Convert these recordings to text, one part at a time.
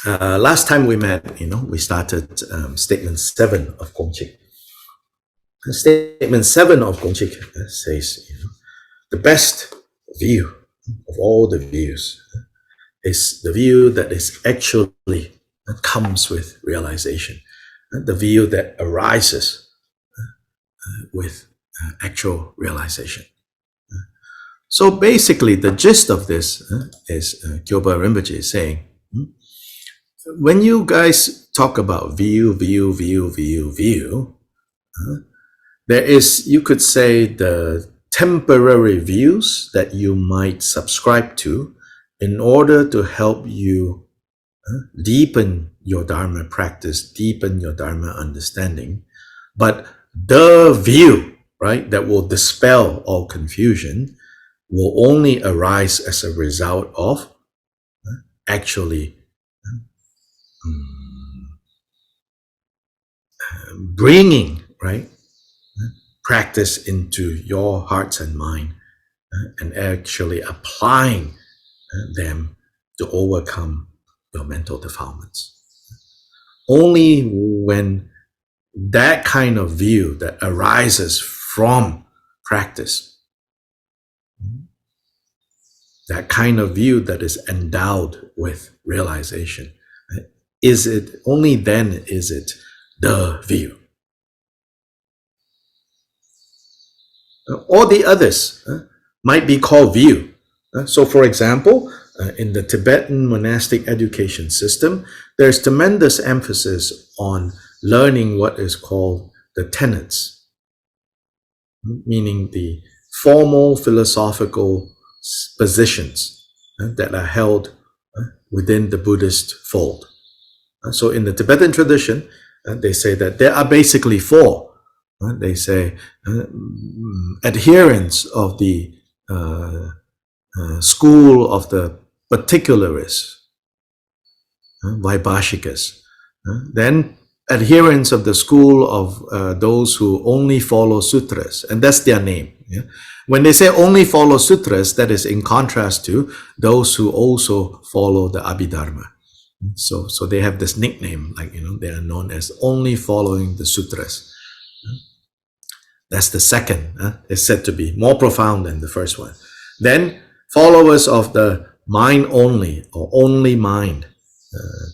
Last time we met, we started statement 7 of Gongchik. Statement 7 of Gongchik says, the best view of all the views is the view that is actually, that comes with realization, the view that arises with actual realization. So basically, the gist of this is Kyobpa Rinpoche is saying, when you guys talk about view, there is, you could say, the temporary views that you might subscribe to in order to help you deepen your Dharma practice, deepen your Dharma understanding. But the view, right, that will dispel all confusion will only arise as a result of actually bringing, right, practice into your hearts and mind and actually applying them to overcome your mental defilements. Only when that kind of view that arises from practice, that kind of view that is endowed with realization, is it, only then is it the view. All the others might be called view. So for example, in the Tibetan monastic education system, there's tremendous emphasis on learning what is called the tenets, meaning the formal philosophical positions that are held within the Buddhist fold. So in the Tibetan tradition, they say that there are basically four. They say adherents of the school of the particularists, Vaibhashikas, then adherents of the school of those who only follow sutras, and that's their name. Yeah? When they say only follow sutras, that is in contrast to those who also follow the Abhidharma. So they have this nickname, like, they are known as only following the sutras. That's the second. It's said to be more profound than the first one. Then followers of the mind only or only mind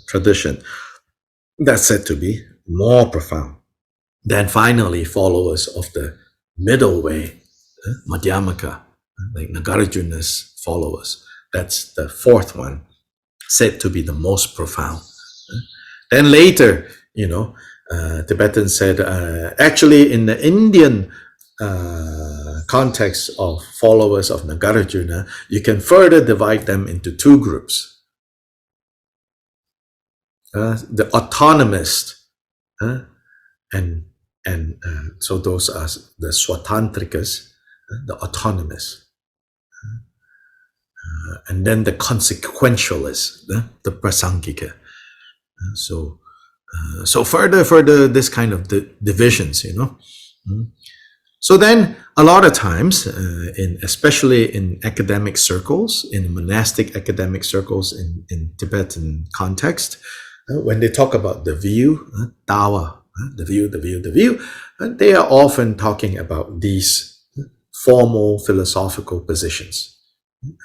tradition, that's said to be more profound. Then finally followers of the middle way, Madhyamaka, like Nagarjuna's followers. That's the fourth one, said to be the most profound. Then later, Tibetans said, actually in the Indian context of followers of Nagarjuna, you can further divide them into two groups. The autonomist, and so those are the Swatantrikas, the autonomous, and then the consequentialists, the Prasangika. So further this kind of divisions, So then a lot of times, especially in academic circles, in monastic academic circles in Tibetan context, when they talk about the view, Tawa, the view, they are often talking about these formal philosophical positions.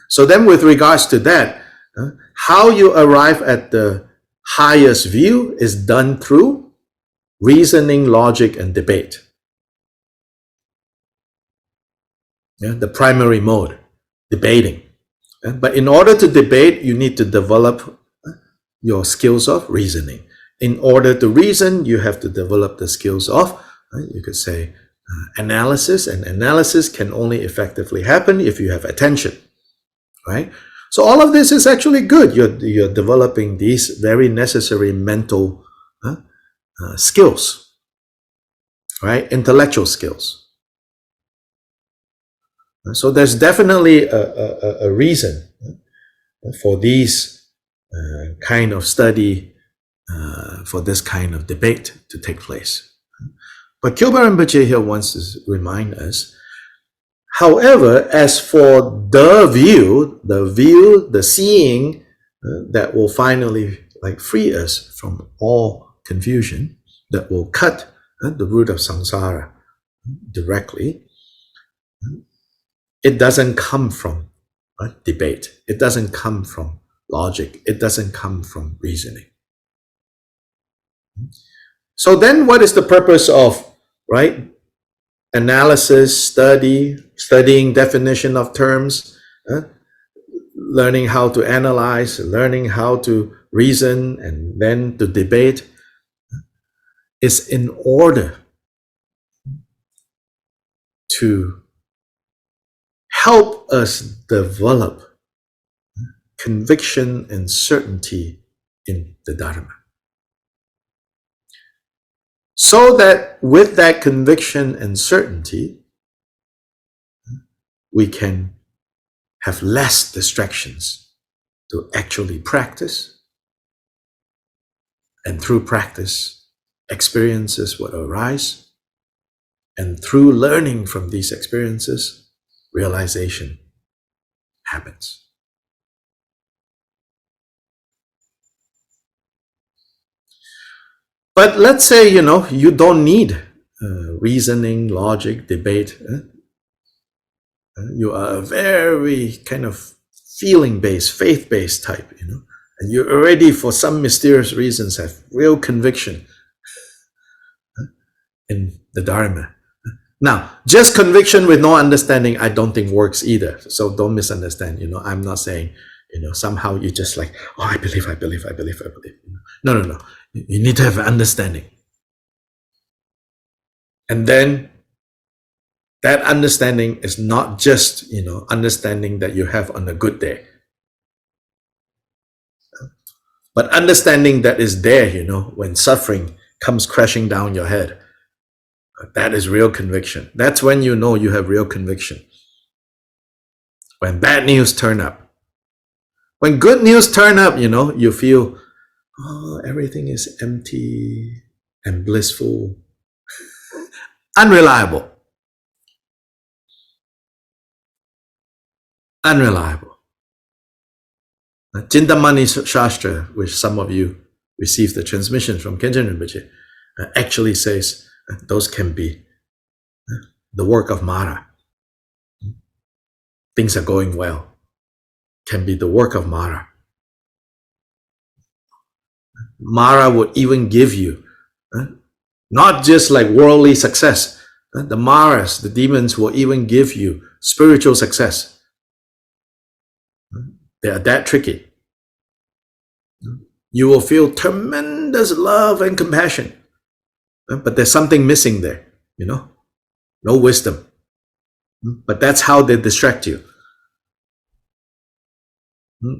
So then with regards to that, how you arrive at the highest view is done through reasoning, logic, and debate. The primary mode, debating. But in order to debate, you need to develop your skills of reasoning. In order to reason, you have to develop the skills of, you could say, analysis. And analysis can only effectively happen if you have attention, right? So all of this is actually good. You're developing these very necessary mental skills, right? Intellectual skills. So there's definitely a reason for these kind of study, for this kind of debate to take place. But Kyobpa Rinpoche here wants to remind us, however, as for the view, the seeing that will finally like free us from all confusion, that will cut the root of samsara directly. It doesn't come from debate. It doesn't come from logic. It doesn't come from reasoning. So then what is the purpose of, right, analysis, studying definition of terms, learning how to analyze, learning how to reason, and then to debate, is in order to help us develop conviction and certainty in the Dharma. So that with that conviction and certainty, we can have less distractions to actually practice. And through practice, experiences will arise. And through learning from these experiences, realization happens. But let's say, you don't need reasoning, logic, debate. You are a very kind of feeling-based, faith-based type, and you already, for some mysterious reasons, have real conviction in the Dharma. Now, just conviction with no understanding, I don't think works either. So don't misunderstand. I'm not saying, somehow you just like, oh, I believe. No. You need to have an understanding. And then that understanding is not just, understanding that you have on a good day, but understanding that is there, when suffering comes crashing down your head. That is real conviction. That's when you know you have real conviction. When bad news turn up. When good news turn up, you feel, oh, everything is empty and blissful. Unreliable. Chintamani Shastra, which some of you received the transmission from Khenchen Rinpoche, actually says those can be the work of Mara. Things are going well. Can be the work of Mara. Mara will even give you not just like worldly success. The Maras, the demons, will even give you spiritual success. They are that tricky. You will feel tremendous love and compassion, but there's something missing there, no wisdom. But that's how they distract you.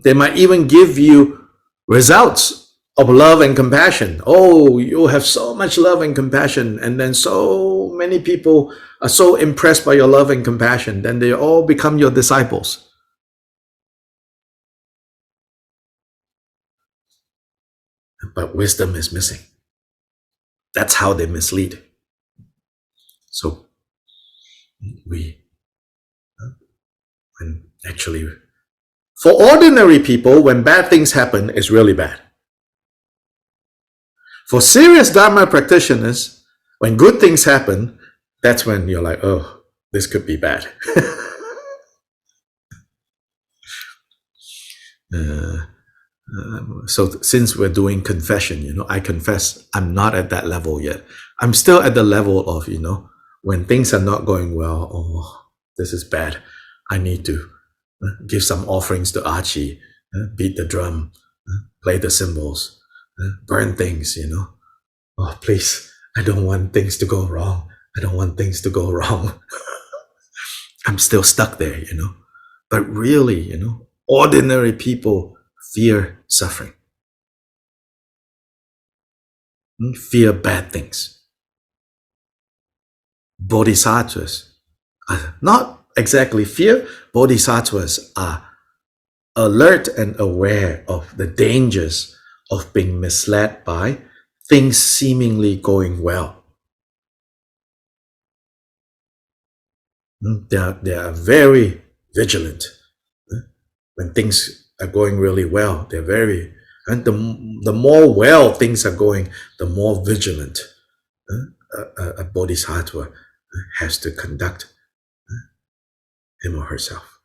They might even give you results of love and compassion. Oh, you have so much love and compassion, and then so many people are so impressed by your love and compassion, then they all become your disciples. But wisdom is missing. That's how they mislead. So for ordinary people, when bad things happen, it's really bad. For serious Dharma practitioners, when good things happen, that's when you're like, oh, this could be bad. So since we're doing confession, I confess I'm not at that level yet. I'm still at the level of, when things are not going well, oh, this is bad. I need to give some offerings to Archie, beat the drum, play the cymbals, burn things, Oh, please, I don't want things to go wrong. I'm still stuck there, But really, ordinary people fear suffering, fear bad things. Bodhisattvas are not exactly fear. Bodhisattvas are alert and aware of the dangers of being misled by things seemingly going well. They are very vigilant. When things are going really well, they're very And the more well things are going, the more vigilant a bodhisattva has to conduct him or herself.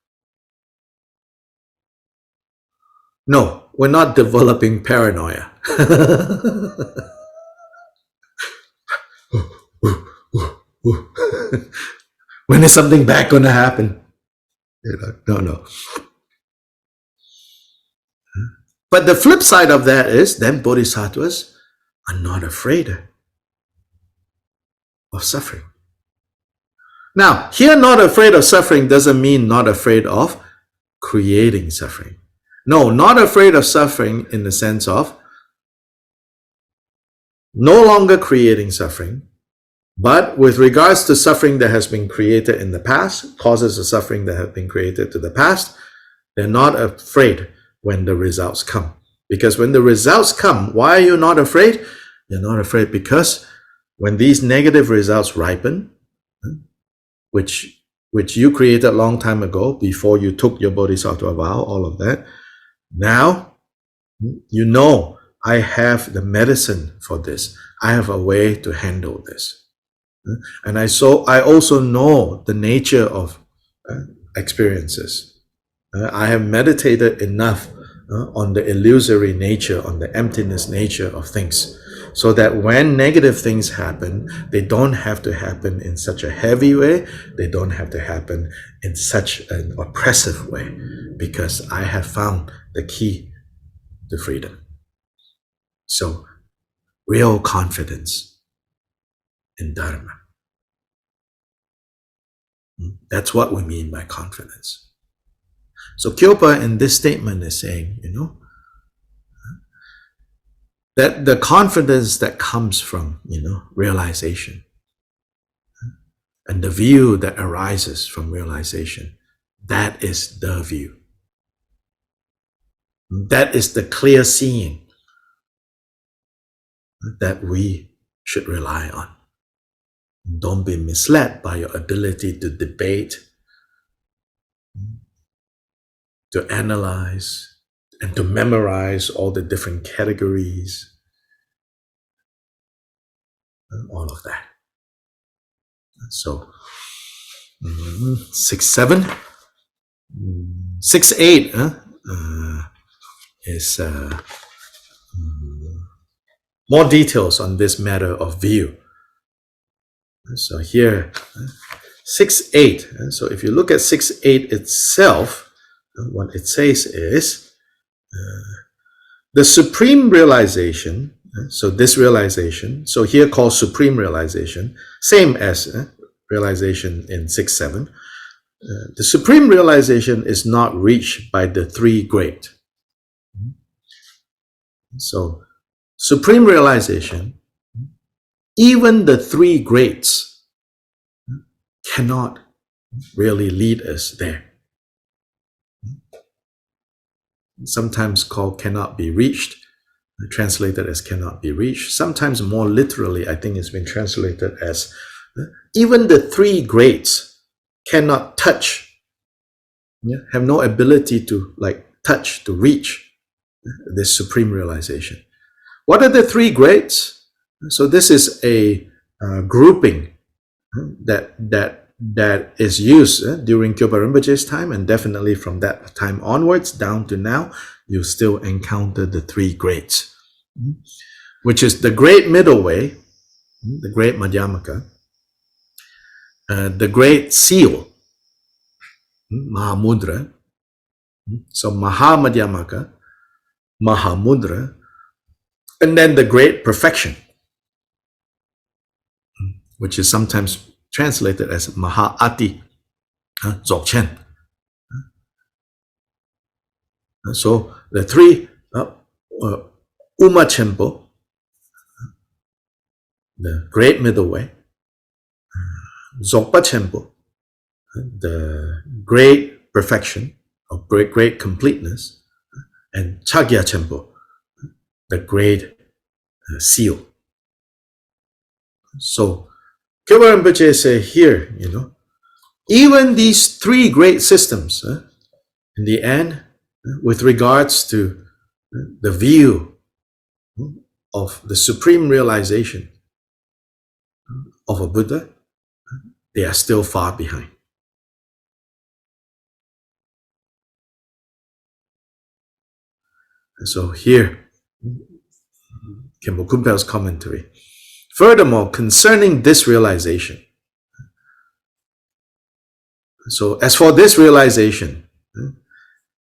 No, we're not developing paranoia. When is something bad going to happen? No. But the flip side of that is then bodhisattvas are not afraid of suffering. Now, here, not afraid of suffering doesn't mean not afraid of creating suffering. No, not afraid of suffering in the sense of no longer creating suffering, but with regards to suffering that has been created in the past, causes of suffering that have been created to the past, they're not afraid when the results come. Because when the results come, why are you not afraid? You're not afraid because when these negative results ripen, which you created a long time ago before you took your bodhisattva vow, all of that, now you know I have the medicine for this. I have a way to handle this. And I also know the nature of experiences. I have meditated enough on the illusory nature, on the emptiness nature of things, so that when negative things happen, they don't have to happen in such a heavy way, they don't have to happen in such an oppressive way, because I have found the key to freedom. So, real confidence in Dharma. That's what we mean by confidence. So Kyobpa in this statement is saying, that the confidence that comes from, realization, and the view that arises from realization, that is the view. That is the clear seeing that we should rely on. Don't be misled by your ability to debate, to analyze, and to memorize all the different categories, all of that. So, 6-7, 6-8 is more details on this matter of view. So here, 6-8. So if you look at 6-8 itself, what it says is the supreme realization. So this realization, so here called supreme realization, same as realization in 6-7. The supreme realization is not reached by the three great. So supreme realization, even the three greats cannot really lead us there. Sometimes called cannot be reached, translated as cannot be reached. Sometimes more literally, I think it's been translated as even the three greats cannot touch, have no ability to touch, to reach this supreme realization. What are the three greats? So this is a grouping that is used during Kyobpa Rinpoche's time, and definitely from that time onwards down to now, you still encounter the three greats, which is the great middle way, the great Madhyamaka, the great seal, Mahamudra, so Mahamadhyamaka, Mahamudra, and then the great perfection, which is sometimes translated as Maha-ati, Dzogchen. So the three, Uma Chenpo, the great middle way, Dzogpa Chenpo, the great perfection, or great completeness, and Chagya Chenpo, the great seal. So Kyobpa Rinpoche say here, even these three great systems, in the end, with regards to the view of the supreme realization of a Buddha, they are still far behind. And so here, Khenpo Kunpal's commentary. Furthermore, concerning this realization, so as for this realization,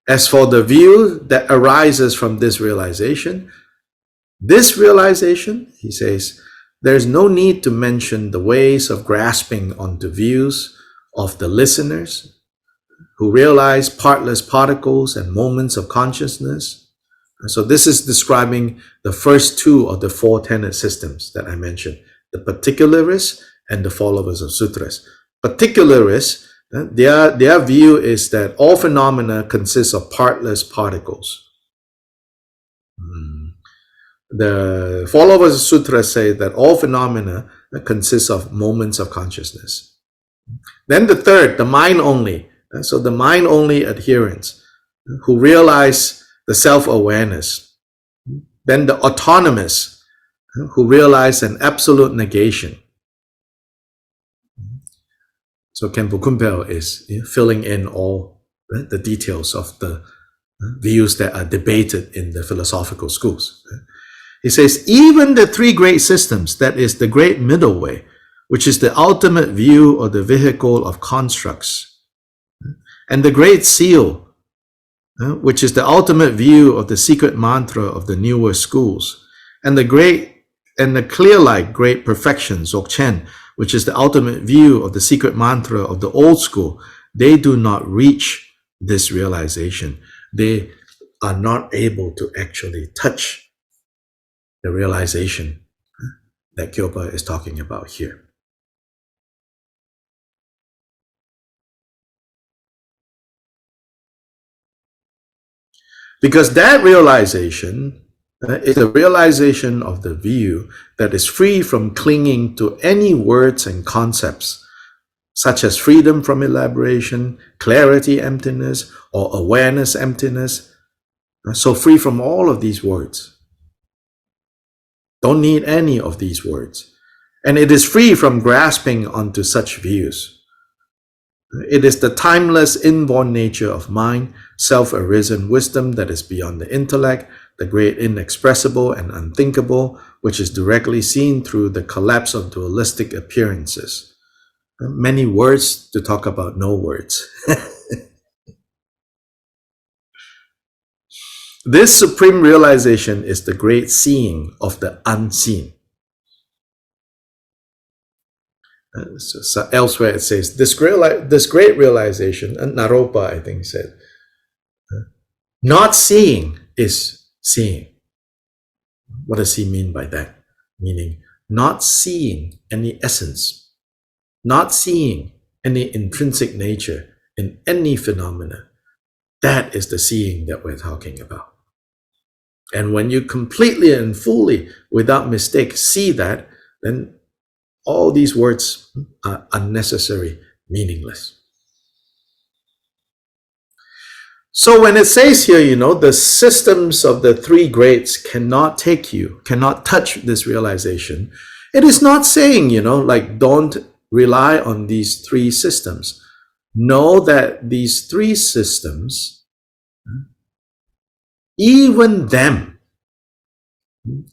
as for the view that arises from this realization, he says, there's no need to mention the ways of grasping onto views of the listeners who realize partless particles and moments of consciousness. So this is describing the first two of the four tenet systems that I mentioned, the particularists and the followers of sutras. Particularists, their view is that all phenomena consist of partless particles. The followers of sutras say that all phenomena consist of moments of consciousness. Then the third, the mind only. So the mind only adherents who realize the self-awareness. Then the autonomous who realize an absolute negation. So Khenpo Kunpal is filling in all the details of the views that are debated in the philosophical schools. He says, even the three great systems, that is the great middle way, which is the ultimate view or the vehicle of constructs, and the great seal, which is the ultimate view of the secret mantra of the newer schools, and the clear light great perfection, Dzogchen, which is the ultimate view of the secret mantra of the old school, they do not reach this realization. They are not able to actually touch the realization that Kyobpa is talking about here. Because that realization is a realization of the view that is free from clinging to any words and concepts, such as freedom from elaboration, clarity emptiness, or awareness emptiness. So free from all of these words. Don't need any of these words. And it is free from grasping onto such views. It is the timeless inborn nature of mind, self-arisen wisdom that is beyond the intellect, the great inexpressible and unthinkable, which is directly seen through the collapse of dualistic appearances. Many words to talk about no words. This supreme realization is the great seeing of the unseen. So elsewhere it says, this great realization, and Naropa I think said, not seeing is seeing. What does he mean by that? Meaning not seeing any essence, not seeing any intrinsic nature in any phenomena. That is the seeing that we're talking about. And when you completely and fully, without mistake, see that, then all these words are unnecessary, meaningless. So when it says here, the systems of the three greats cannot touch this realization, it is not saying, like don't rely on these three systems. Know that these three systems, even them,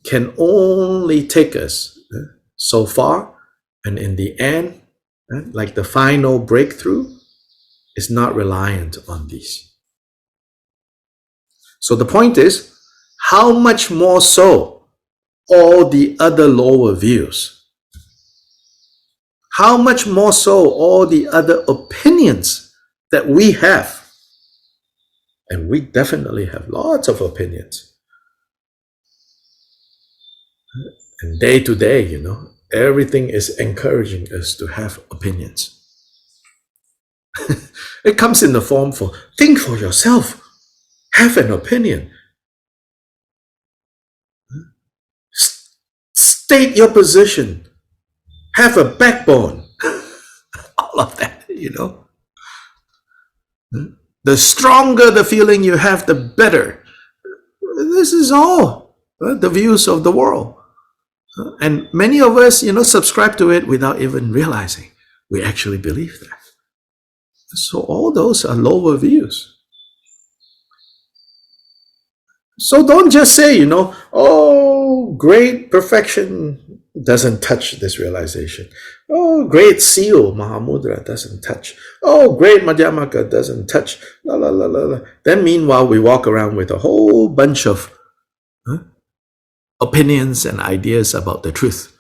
can only take us so far, and in the end, like the final breakthrough, is not reliant on these. So the point is, how much more so all the other lower views? How much more so all the other opinions that we have? And we definitely have lots of opinions. And day to day, everything is encouraging us to have opinions. It comes in the form for think for yourself, have an opinion, state your position, have a backbone, all of that, The stronger the feeling you have, the better. This is all the views of the world. And many of us, subscribe to it without even realizing we actually believe that. So all those are lower views. So don't just say, oh, great perfection doesn't touch this realization. Oh, great seal, Mahamudra, doesn't touch. Oh, great Madhyamaka doesn't touch. La, la, la, la, la. Then meanwhile, we walk around with a whole bunch of opinions and ideas about the truth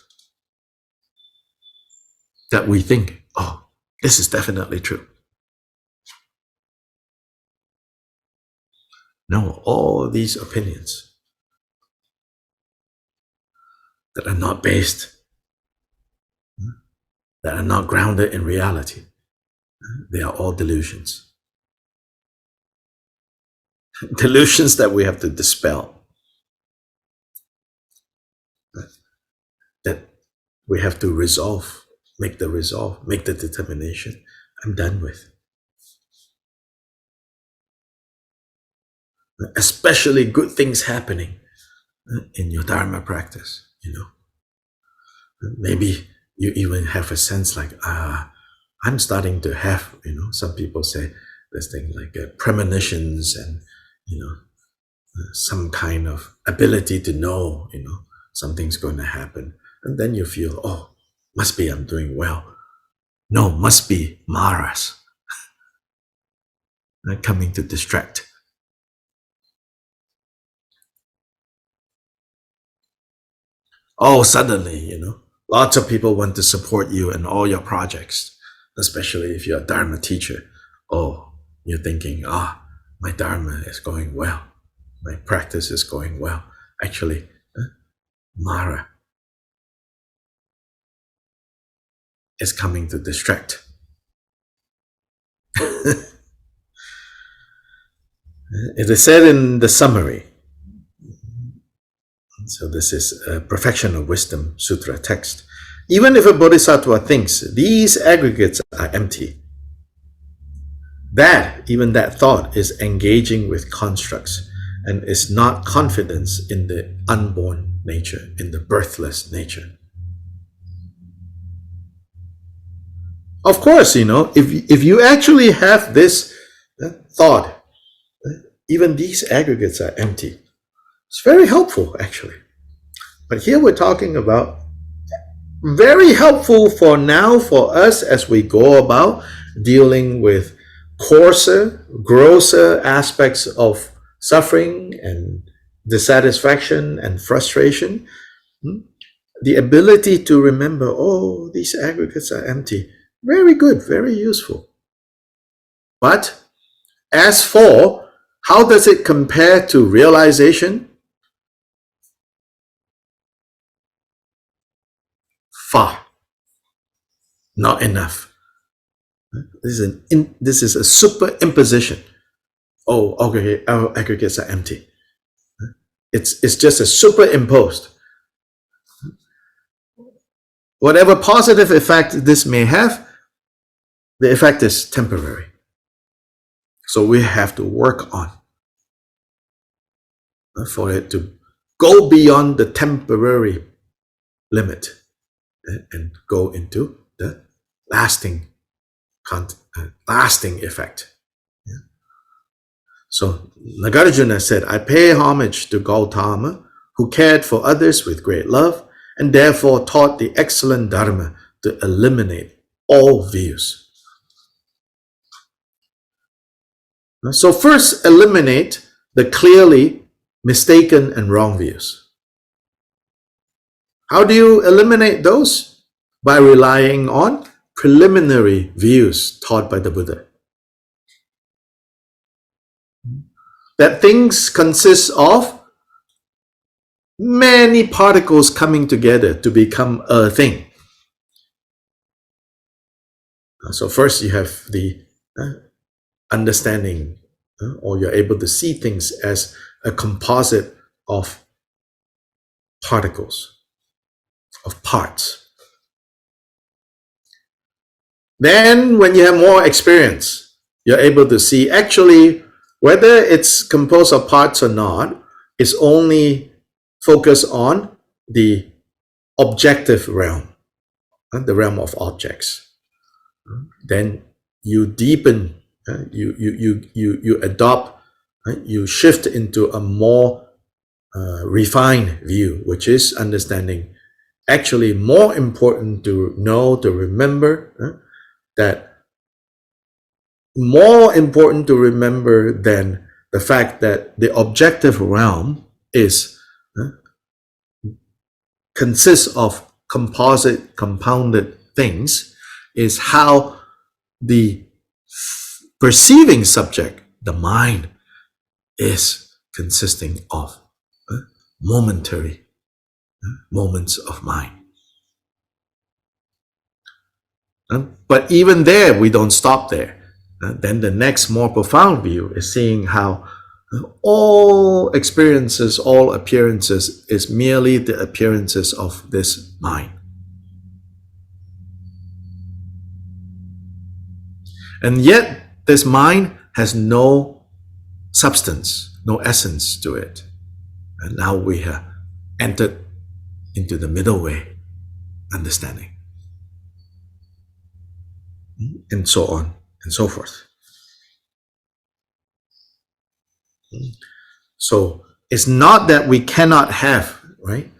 that we think, oh, this is definitely true. No, all these opinions that are not based, that are not grounded in reality, they are all delusions. Delusions that we have to dispel. That we have to make the determination. I'm done with. Especially good things happening in your Dharma practice, Maybe you even have a sense like, I'm starting to have, some people say this thing like premonitions and, some kind of ability to know, something's going to happen. And then you feel, oh, must be I'm doing well. No, must be Maras coming to distract. Oh, suddenly, lots of people want to support you in all your projects, especially if you're a Dharma teacher. Oh, you're thinking, my Dharma is going well. My practice is going well. Actually, Mara is coming to distract. It is said in the summary. So this is a Perfection of Wisdom Sutra text. Even if a bodhisattva thinks these aggregates are empty, even that thought is engaging with constructs and is not confidence in the unborn nature, in the birthless nature. Of course, if you actually have this thought, even these aggregates are empty, it's very helpful, actually. But here we're talking about very helpful for now for us as we go about dealing with coarser, grosser aspects of suffering and dissatisfaction and frustration. The ability to remember, oh, these aggregates are empty. Very good, very useful. But as for how does it compare to realization? Far. Not enough. This is a superimposition. Oh, okay, our aggregates are empty. It's just a superimposed. Whatever positive effect this may have, the effect is temporary. So we have to work on for it to go beyond the temporary limit and go into the lasting effect. Yeah. So Nagarjuna said, I pay homage to Gautama, who cared for others with great love and therefore taught the excellent Dharma to eliminate all views. So first eliminate the clearly mistaken and wrong views. How do you eliminate those? By relying on preliminary views taught by the Buddha. That things consist of many particles coming together to become a thing. So first you have the understanding, or you're able to see things as a composite of particles, of parts. Then when you have more experience, you're able to see actually whether it's composed of parts or not, is only focused on the objective realm, the realm of objects, then you deepen, you adopt, you shift into a more refined view, which is understanding actually more important to know, to remember, that more important to remember than the fact that the objective realm is consists of compounded things, is how the perceiving subject, the mind, is consisting of momentary moments of mind. But even there, we don't stop there. Then the next more profound view is seeing how all experiences, all appearances is merely the appearances of this mind. And yet this mind has no substance, no essence to it. And now we have entered into the middle way, understanding. And so on and so forth. So it's not that we cannot have, right,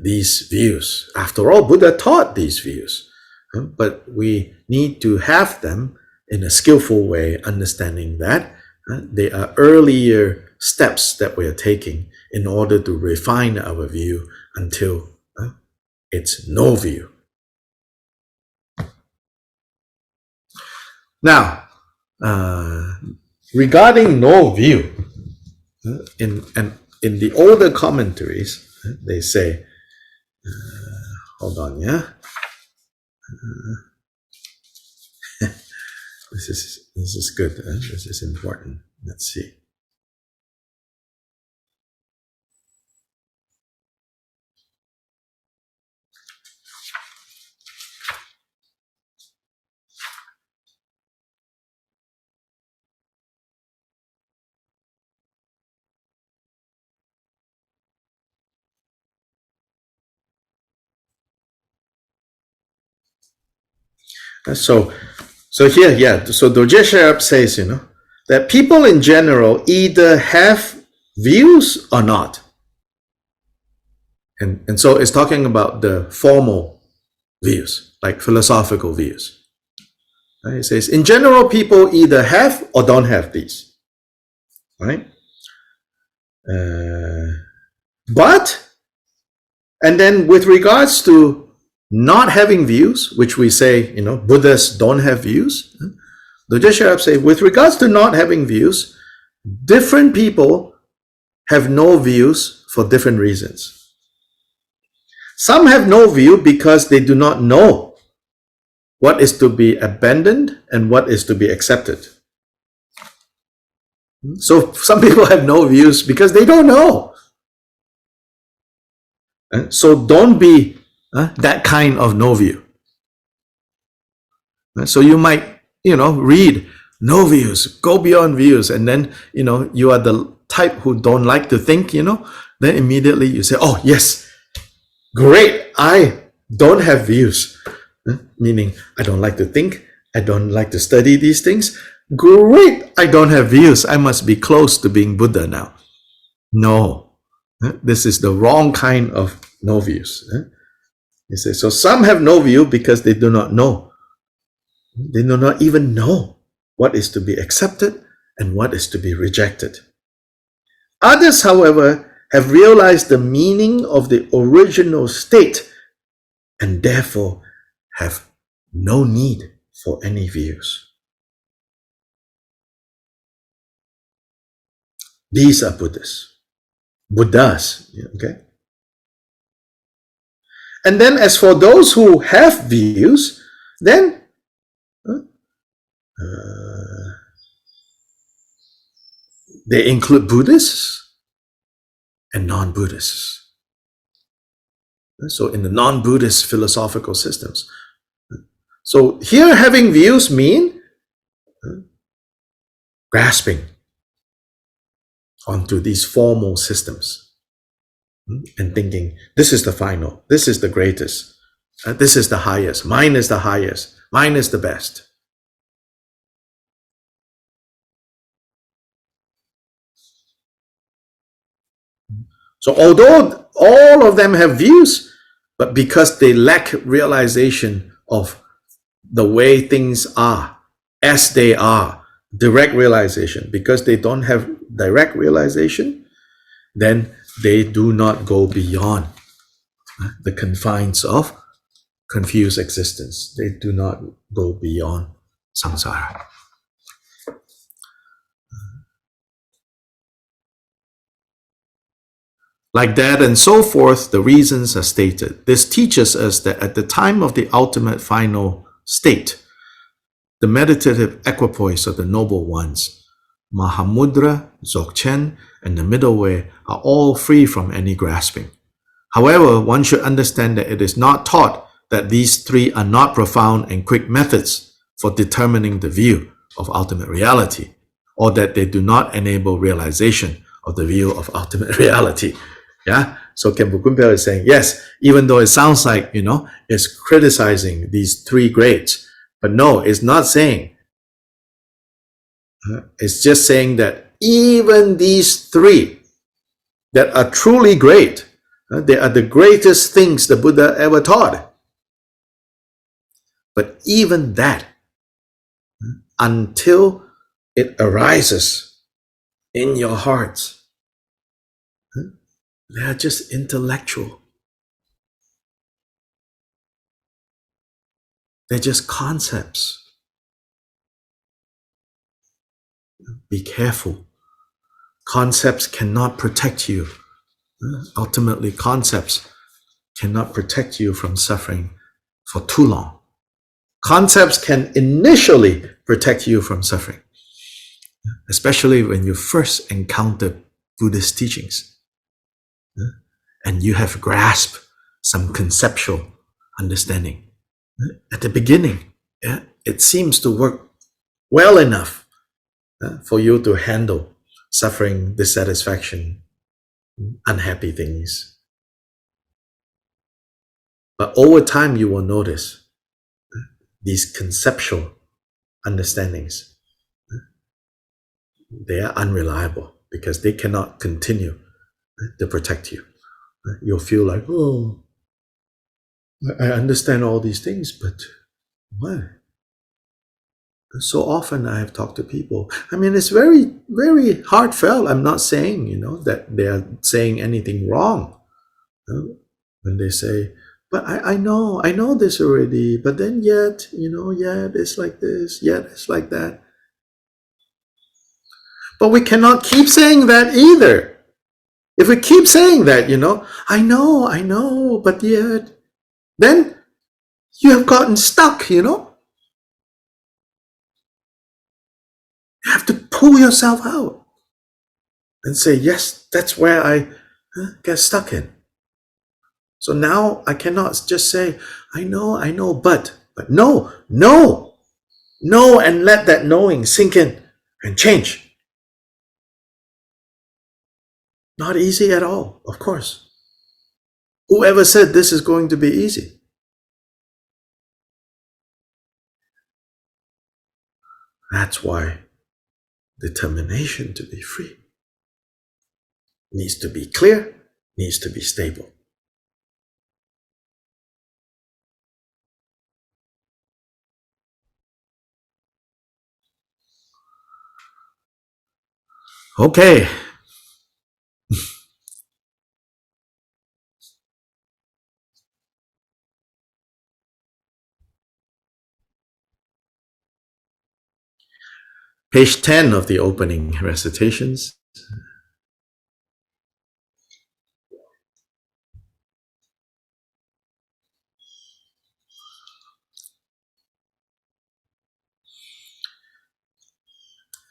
these views. After all, Buddha taught these views, but we need to have them in a skillful way, understanding that they are earlier steps that we are taking in order to refine our view until it's no view. Now, regarding no view, in the older commentaries, they say, hold on, yeah. This is good. This is important. Let's see. So here, yeah. So Dorje Sherab says, that people in general either have views or not. And so it's talking about the formal views, like philosophical views. It says, in general, people either have or don't have these. Right? But, and then with regards to not having views, which we say, Buddhists don't have views. Dorje Sherab say, with regards to not having views, different people have no views for different reasons. Some have no view because they do not know what is to be abandoned and what is to be accepted. So some people have no views because they don't know. So don't be that kind of no view. So you might, read no views, go beyond views, and then, you are the type who don't like to think, then immediately you say, oh, yes, great, I don't have views. Meaning, I don't like to think, I don't like to study these things. Great, I don't have views. I must be close to being Buddha now. No, this is the wrong kind of no views. He says, so some have no view because they do not know. They do not even know what is to be accepted and what is to be rejected. Others, however, have realized the meaning of the original state and therefore have no need for any views. These are Buddhists. Buddhas, okay? And then as for those who have views, then they include Buddhists and non-Buddhists. So in the non-Buddhist philosophical systems. So here having views mean grasping, onto these formal systems and thinking, this is the final, this is the greatest, this is the highest, mine is the highest, mine is the best. So although all of them have views, but because they lack realization of the way things are, as they are, direct realization, because they don't have direct realization, then they do not go beyond the confines of confused existence. They do not go beyond samsara. Like that and so forth, the reasons are stated. This teaches us that at the time of the ultimate final state, the meditative equipoise of the noble ones, Mahamudra, Dzogchen, and the middle way are all free from any grasping. However, one should understand that it is not taught that these three are not profound and quick methods for determining the view of ultimate reality, or that they do not enable realization of the view of ultimate reality. Yeah, so Khenpo Kunpal is saying, yes, even though it sounds like, it's criticizing these three grades, but no, it's not saying. It's just saying that even these three that are truly great, they are the greatest things the Buddha ever taught. But even that, until it arises in your hearts, they are just intellectual. They're just concepts. Be careful. Concepts cannot protect you. Ultimately, concepts cannot protect you from suffering for too long. Concepts can initially protect you from suffering, especially when you first encounter Buddhist teachings and you have grasped some conceptual understanding. At the beginning, it seems to work well enough for you to handle suffering, dissatisfaction, unhappy things. But over time, you will notice these conceptual understandings, they are unreliable because they cannot continue to protect you. You'll feel like, oh, I understand all these things, but what? So often I have talked to people. I mean, it's very, very heartfelt. I'm not saying, that they are saying anything wrong. When they say, but I know this already, but then yet, yet it's like this, yet it's like that. But we cannot keep saying that either. If we keep saying that, I know, but yet, then you have gotten stuck, You have to pull yourself out and say, yes, that's where I get stuck in. So now I cannot just say, I know, but no, and let that knowing sink in and change. Not easy at all, of course. Whoever said this is going to be easy? That's why determination to be free needs to be clear, needs to be stable. Okay. Page 10 of the opening recitations.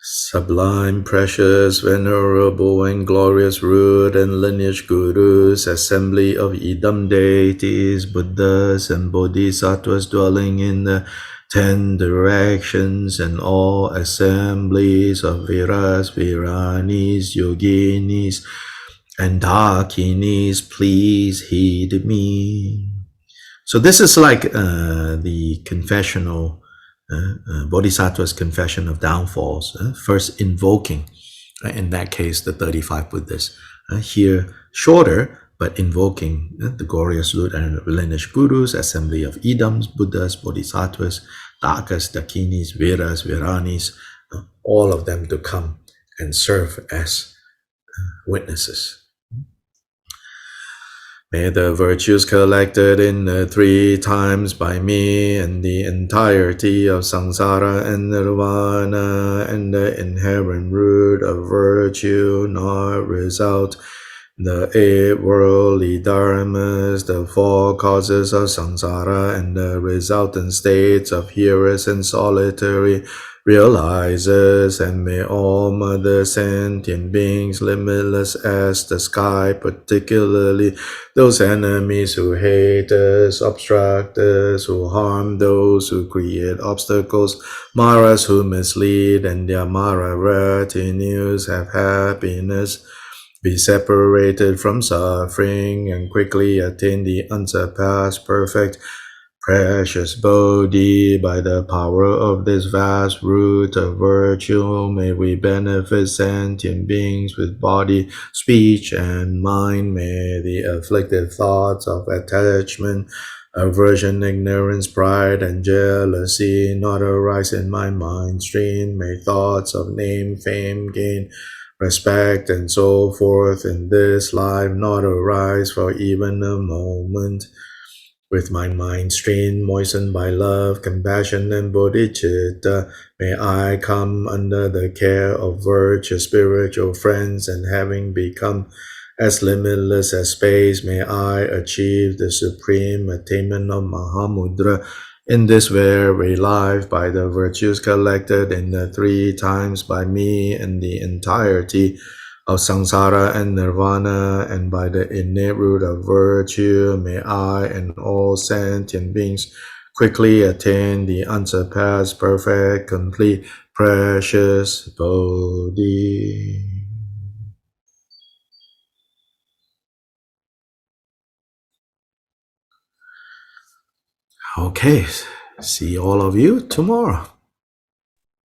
Sublime, precious, venerable, and glorious root and lineage gurus, assembly of Idam deities, Buddhas, and Bodhisattvas dwelling in the 10 directions and all assemblies of Viras, Viranis, Yoginis, and Dakinis, please heed me. So this is like the confessional, Bodhisattva's confession of downfalls, first invoking, in that case, the 35 Buddhas. Here, shorter, but invoking the glorious root and lineage gurus, assembly of Idams, Buddhas, Bodhisattvas, Dakas, Dakinis, Viras, Viranis, all of them to come and serve as witnesses. May the virtues collected in the 3 times by me and the entirety of samsara and nirvana and the inherent root of virtue not result the 8 worldly dharmas, the 4 causes of samsara, and the resultant states of hearers and solitary realizers, and may all mother sentient beings, limitless as the sky, particularly those enemies who hate us, obstruct us, who harm those who create obstacles, maras who mislead, and their mara retinues have happiness, be separated from suffering, and quickly attain the unsurpassed, perfect, precious Bodhi. By the power of this vast root of virtue, may we benefit sentient beings with body, speech, and mind. May the afflicted thoughts of attachment, aversion, ignorance, pride, and jealousy not arise in my mind stream. May thoughts of name, fame, gain, respect, and so forth in this life not arise for even a moment. With my mind stream moistened by love, compassion, and bodhicitta, may I come under the care of virtuous spiritual friends, and having become as limitless as space, may I achieve the supreme attainment of Mahamudra in this very life by the virtues collected in the 3 times by me and the entirety of samsara and nirvana, and by the innate root of virtue, may I and all sentient beings quickly attain the unsurpassed, perfect, complete, precious Bodhi. Okay, see all of you tomorrow.